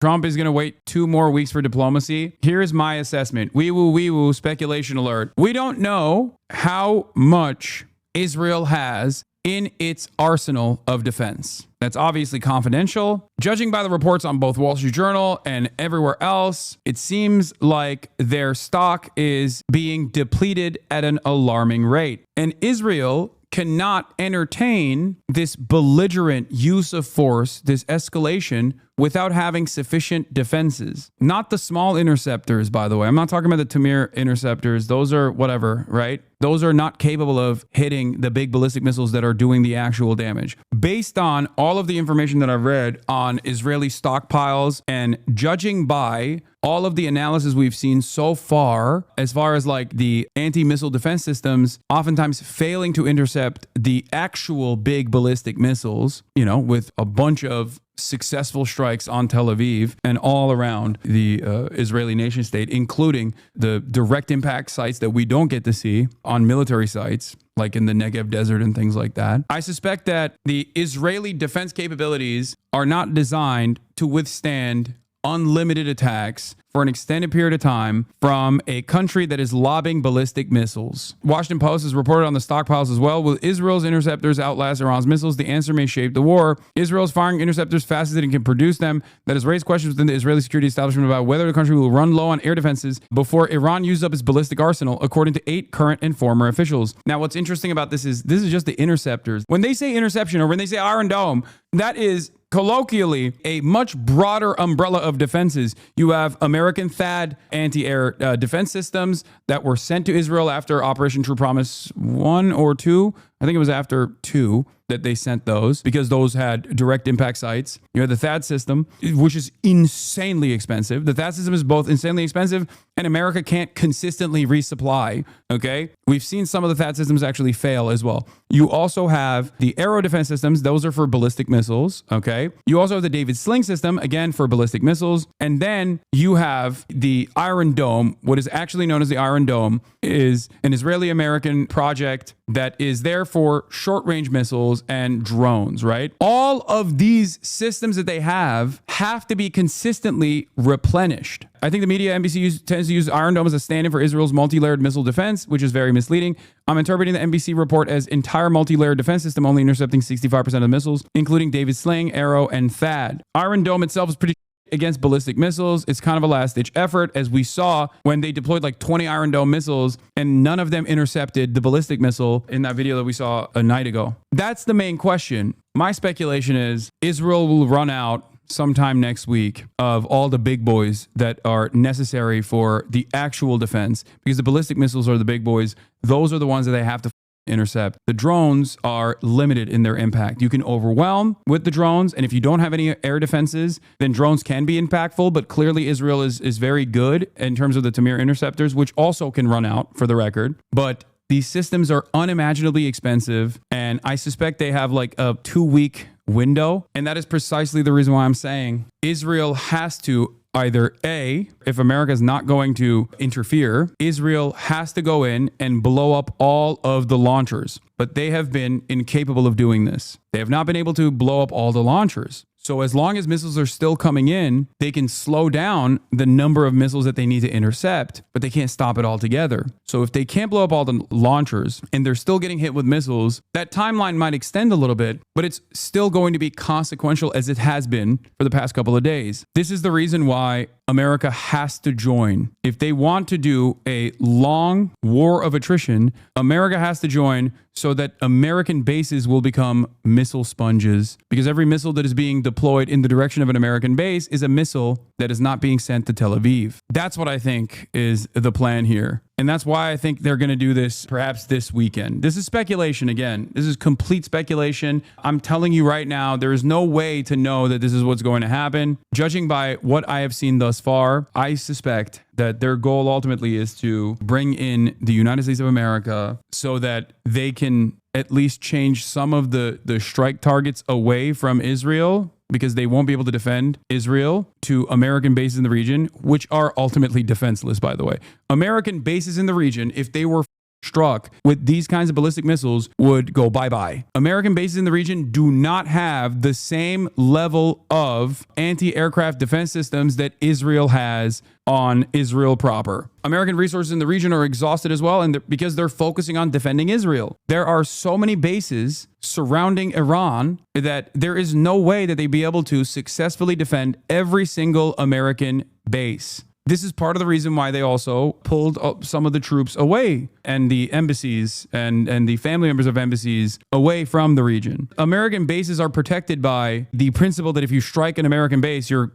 Trump is going to wait 2 more weeks for diplomacy. Here's my assessment. Wee woo, speculation alert. We don't know how much Israel has in its arsenal of defense. That's obviously confidential. Judging by the reports on both Wall Street Journal and everywhere else, it seems like their stock is being depleted at an alarming rate. And Israel cannot entertain this belligerent use of force, this escalation, without having sufficient defenses. Not the small interceptors, by the way. I'm not talking about the Tamir interceptors. Those are whatever, right? Those are not capable of hitting the big ballistic missiles that are doing the actual damage. Based on all of the information that I've read on Israeli stockpiles and judging by all of the analysis we've seen so far as like the anti-missile defense systems oftentimes failing to intercept the actual big ballistic missiles, with a bunch of successful strikes on Tel Aviv and all around the Israeli nation state, including the direct impact sites that we don't get to see on military sites, like in the Negev desert and things like that. I suspect that the Israeli defense capabilities are not designed to withstand unlimited attacks for an extended period of time from a country that is lobbing ballistic missiles. Washington Post has reported on the stockpiles as well. Will Israel's interceptors outlast Iran's missiles? The answer may shape the war. Israel's firing interceptors fast as it can produce them. That has raised questions within the Israeli security establishment about whether the country will run low on air defenses before Iran uses up its ballistic arsenal, according to 8 current and former officials. Now, what's interesting about this is just the interceptors. When they say interception or when they say Iron Dome, that is colloquially a much broader umbrella of defenses. You have American THAAD anti-air defense systems that were sent to Israel after Operation True Promise 1 or 2. I think it was after 2 that they sent those because those had direct impact sites. You had the THAAD system, which is insanely expensive. The THAAD system is both insanely expensive and America can't consistently resupply, okay? We've seen some of the THAAD systems actually fail as well. You also have the aero defense systems. Those are for ballistic missiles, okay? You also have the David Sling system, again, for ballistic missiles. And then you have the Iron Dome. What is actually known as the Iron Dome is an Israeli-American project that is there for short-range missiles and drones, right? All of these systems that they have to be consistently replenished. I think the media, NBC, tends to use Iron Dome as a stand-in for Israel's multi-layered missile defense, which is very misleading. I'm interpreting the NBC report as entire multi-layered defense system only intercepting 65% of the missiles, including David Sling, Arrow, and THAAD. Iron Dome itself is pretty against ballistic missiles. It's kind of a last-ditch effort, as we saw when they deployed like 20 Iron Dome missiles and none of them intercepted the ballistic missile in that video that we saw a night ago. That's the main question. My speculation is Israel will run out sometime next week of all the big boys that are necessary for the actual defense, because the ballistic missiles are the big boys. Those are the ones that they have to intercept. The drones are limited in their impact. You can overwhelm with the drones, and if you don't have any air defenses, then drones can be impactful, but clearly Israel is very good in terms of the Tamir interceptors, which also can run out, for the record. But these systems are unimaginably expensive, and I suspect they have like a 2-week window, and that is precisely the reason why I'm saying Israel has to either A, if America is not going to interfere, Israel has to go in and blow up all of the launchers. But they have been incapable of doing this. They have not been able to blow up all the launchers. So as long as missiles are still coming in, they can slow down the number of missiles that they need to intercept, but they can't stop it altogether. So if they can't blow up all the launchers and they're still getting hit with missiles, that timeline might extend a little bit, but it's still going to be consequential as it has been for the past couple of days. This is the reason why America has to join. If they want to do a long war of attrition, America has to join so that American bases will become missile sponges, because every missile that is being deployed in the direction of an American base is a missile that is not being sent to Tel Aviv. That's what I think is the plan here. And that's why I think they're going to do this perhaps this weekend. This is speculation again. This is complete speculation. I'm telling you right now, there is no way to know that this is what's going to happen. Judging by what I have seen thus far, I suspect that their goal ultimately is to bring in the United States of America so that they can at least change some of the strike targets away from Israel, because they won't be able to defend Israel, to American bases in the region, which are ultimately defenseless, by the way. American bases in the region, if they were struck with these kinds of ballistic missiles would go bye-bye. American bases in the region do not have the same level of anti-aircraft defense systems that Israel has on Israel proper. American resources in the region are exhausted as well, and because they're focusing on defending Israel. There are so many bases surrounding Iran that there is no way that they'd be able to successfully defend every single American base. This is part of the reason why they also pulled some of the troops away and the embassies and the family members of embassies away from the region. American bases are protected by the principle that if you strike an American base, you're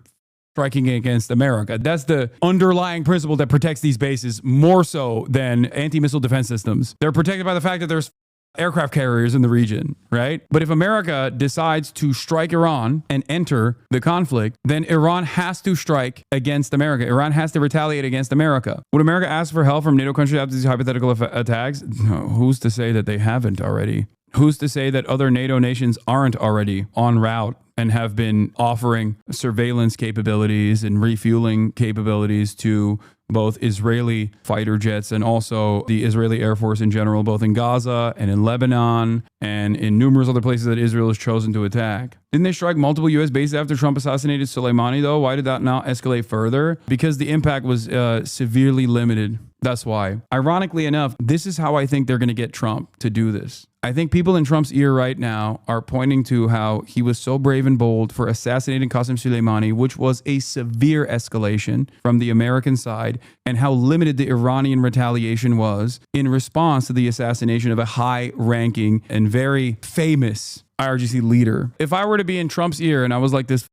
striking against America. That's the underlying principle that protects these bases more so than anti-missile defense systems. They're protected by the fact that there's aircraft carriers in the region, right? But if America decides to strike Iran and enter the conflict, then Iran has to strike against America. Iran has to retaliate against America. Would America ask for help from NATO countries after these hypothetical attacks? No, who's to say that they haven't already? Who's to say that other NATO nations aren't already en route and have been offering surveillance capabilities and refueling capabilities to both Israeli fighter jets and also the Israeli Air Force in general, both in Gaza and in Lebanon and in numerous other places that Israel has chosen to attack? Didn't they strike multiple U.S. bases after Trump assassinated Soleimani, though? Why did that not escalate further? Because the impact was severely limited. That's why. Ironically enough, this is how I think they're going to get Trump to do this. I think people in Trump's ear right now are pointing to how he was so brave and bold for assassinating Qasem Soleimani, which was a severe escalation from the American side, and how limited the Iranian retaliation was in response to the assassination of a high-ranking and very famous IRGC leader. If I were to be in Trump's ear and I was like this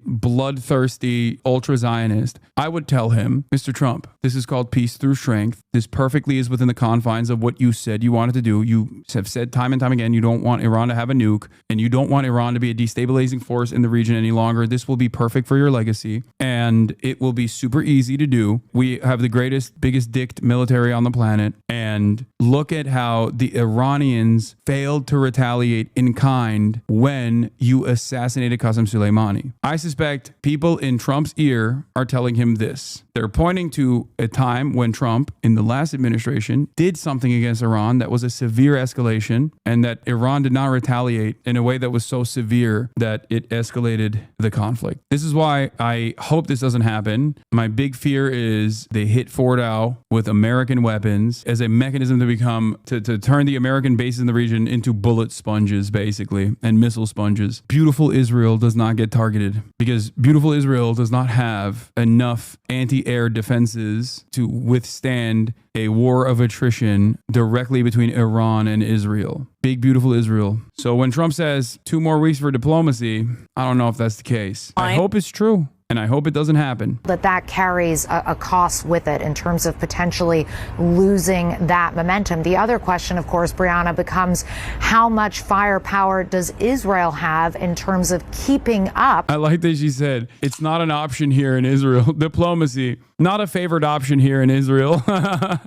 bloodthirsty ultra-Zionist, I would tell him, Mr. Trump, this is called peace through strength. This perfectly is within the confines of what you said you wanted to do. You have said time and time again, you don't want Iran to have a nuke, and you don't want Iran to be a destabilizing force in the region any longer. This will be perfect for your legacy, and it will be super easy to do. We have the greatest, biggest dicked military on the planet, and look at how the Iranians failed to retaliate in kind when you assassinated Qasem Soleimani. I suspect people in Trump's ear are telling him this. They're pointing to a time when Trump, in the last administration, did something against Iran that was a severe escalation, and that Iran did not retaliate in a way that was so severe that it escalated the conflict. This is why I hope this doesn't happen. My big fear is they hit Fordow with American weapons as a mechanism to turn the American bases in the region into bullet sponges, basically, and missile sponges. Beautiful Israel does not get targeted because beautiful Israel does not have enough anti-air defenses to withstand a war of attrition directly between Iran and Israel. Big, beautiful Israel. So when Trump says 2 more weeks for diplomacy, I don't know if that's the case. I hope it's true. And I hope it doesn't happen. That carries a cost with it in terms of potentially losing that momentum. The other question, of course, Brianna, becomes how much firepower does Israel have in terms of keeping up? I like that she said, it's not an option here in Israel. Diplomacy, not a favored option here in Israel.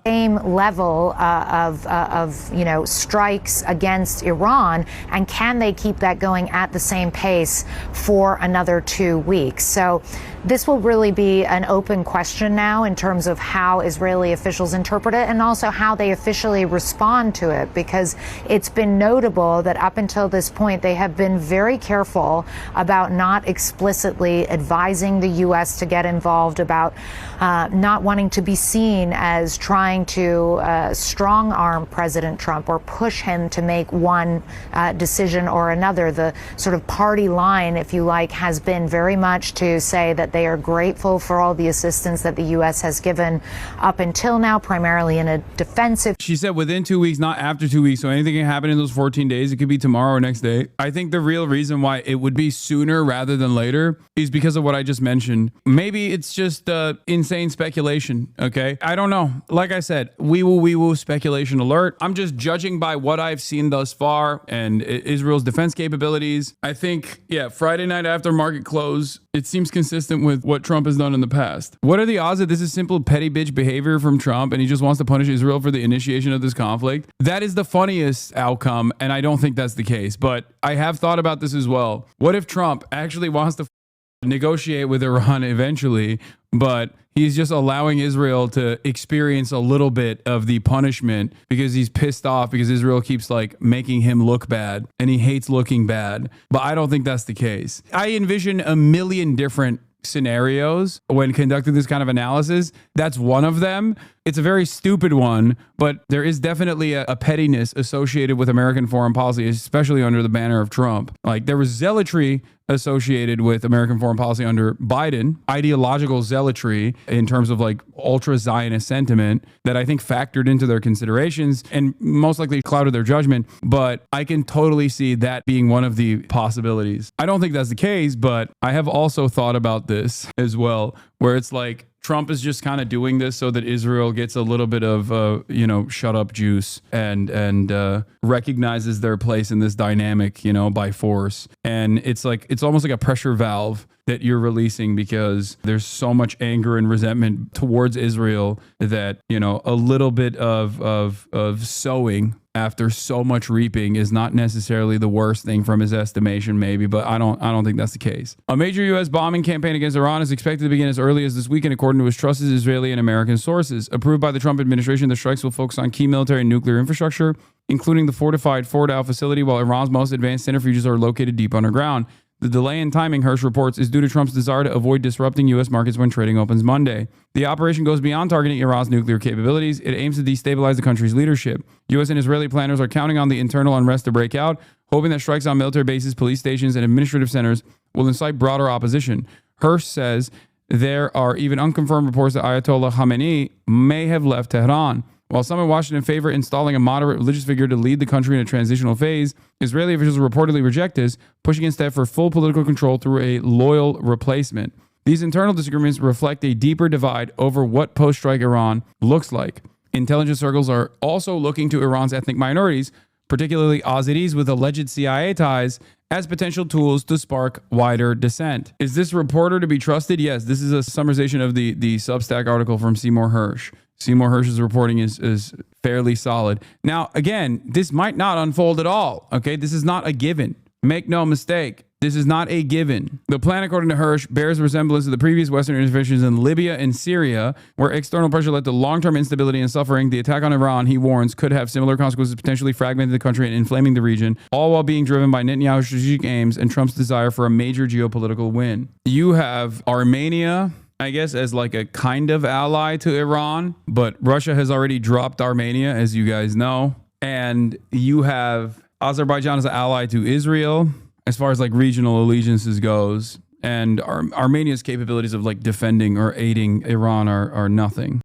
Same level of strikes against Iran, and can they keep that going at the same pace for another 2 weeks? So this will really be an open question now in terms of how Israeli officials interpret it and also how they officially respond to it, because it's been notable that up until this point they have been very careful about not explicitly advising the U.S. to get involved, about not wanting to be seen as trying to strong-arm President Trump or push him to make one decision or another. The sort of party line, if you like, has been very much to say that they are grateful for all the assistance that the U.S. has given up until now, primarily in a defensive. She said within 2 weeks, not after 2 weeks. So anything can happen in those 14 days. It could be tomorrow or next day. I think the real reason why it would be sooner rather than later is because of what I just mentioned. Maybe it's just insane speculation. Okay. I don't know. Like I said, we will speculation alert. I'm just judging by what I've seen thus far and Israel's defense capabilities. I think, Friday night after market close, it seems consistent with what Trump has done in the past. What are the odds that this is simple petty bitch behavior from Trump and he just wants to punish Israel for the initiation of this conflict? That is the funniest outcome, and I don't think that's the case. But I have thought about this as well. What if Trump actually wants to negotiate with Iran eventually, but he's just allowing Israel to experience a little bit of the punishment because he's pissed off because Israel keeps like making him look bad and he hates looking bad. But I don't think that's the case. I envision a million different scenarios when conducting this kind of analysis. That's one of them. It's a very stupid one, but there is definitely a pettiness associated with American foreign policy, especially under the banner of Trump. Like there was zealotry associated with American foreign policy under Biden, ideological zealotry in terms of like ultra Zionist sentiment that I think factored into their considerations and most likely clouded their judgment. But I can totally see that being one of the possibilities. I don't think that's the case, but I have also thought about this as well, where it's like Trump is just kind of doing this so that Israel gets a little bit of, shut up juice and recognizes their place in this dynamic, by force. And it's almost like a pressure valve that you're releasing because there's so much anger and resentment towards Israel that, a little bit of sowing after so much reaping is not necessarily the worst thing from his estimation, maybe, but I don't think that's the case. A major U.S. bombing campaign against Iran is expected to begin as early as this weekend, according to his trusted Israeli and American sources. Approved by the Trump administration, the strikes will focus on key military and nuclear infrastructure, including the fortified Fordow facility, while Iran's most advanced centrifuges are located deep underground. The delay in timing, Hirsch reports, is due to Trump's desire to avoid disrupting U.S. markets when trading opens Monday. The operation goes beyond targeting Iran's nuclear capabilities. It aims to destabilize the country's leadership. U.S. and Israeli planners are counting on the internal unrest to break out, hoping that strikes on military bases, police stations, and administrative centers will incite broader opposition. Hirsch says there are even unconfirmed reports that Ayatollah Khamenei may have left Tehran. While some in Washington favor installing a moderate religious figure to lead the country in a transitional phase, Israeli officials reportedly reject this, pushing instead for full political control through a loyal replacement. These internal disagreements reflect a deeper divide over what post-strike Iran looks like. Intelligence circles are also looking to Iran's ethnic minorities, particularly Azeris with alleged CIA ties, as potential tools to spark wider dissent. Is this reporter to be trusted? Yes, this is a summarization of the Substack article from Seymour Hersh. Seymour Hersh's reporting is fairly solid. Now, again, this might not unfold at all. Okay, this is not a given. Make no mistake. This is not a given. The plan, according to Hersh, bears resemblance to the previous Western interventions in Libya and Syria, where external pressure led to long-term instability and suffering. The attack on Iran, he warns, could have similar consequences, potentially fragmenting the country and inflaming the region, all while being driven by Netanyahu's strategic aims and Trump's desire for a major geopolitical win. You have Armenia, I guess, as like a kind of ally to Iran, but Russia has already dropped Armenia, as you guys know. And you have Azerbaijan as an ally to Israel, as far as like regional allegiances goes. And Armenia's capabilities of like defending or aiding Iran are nothing.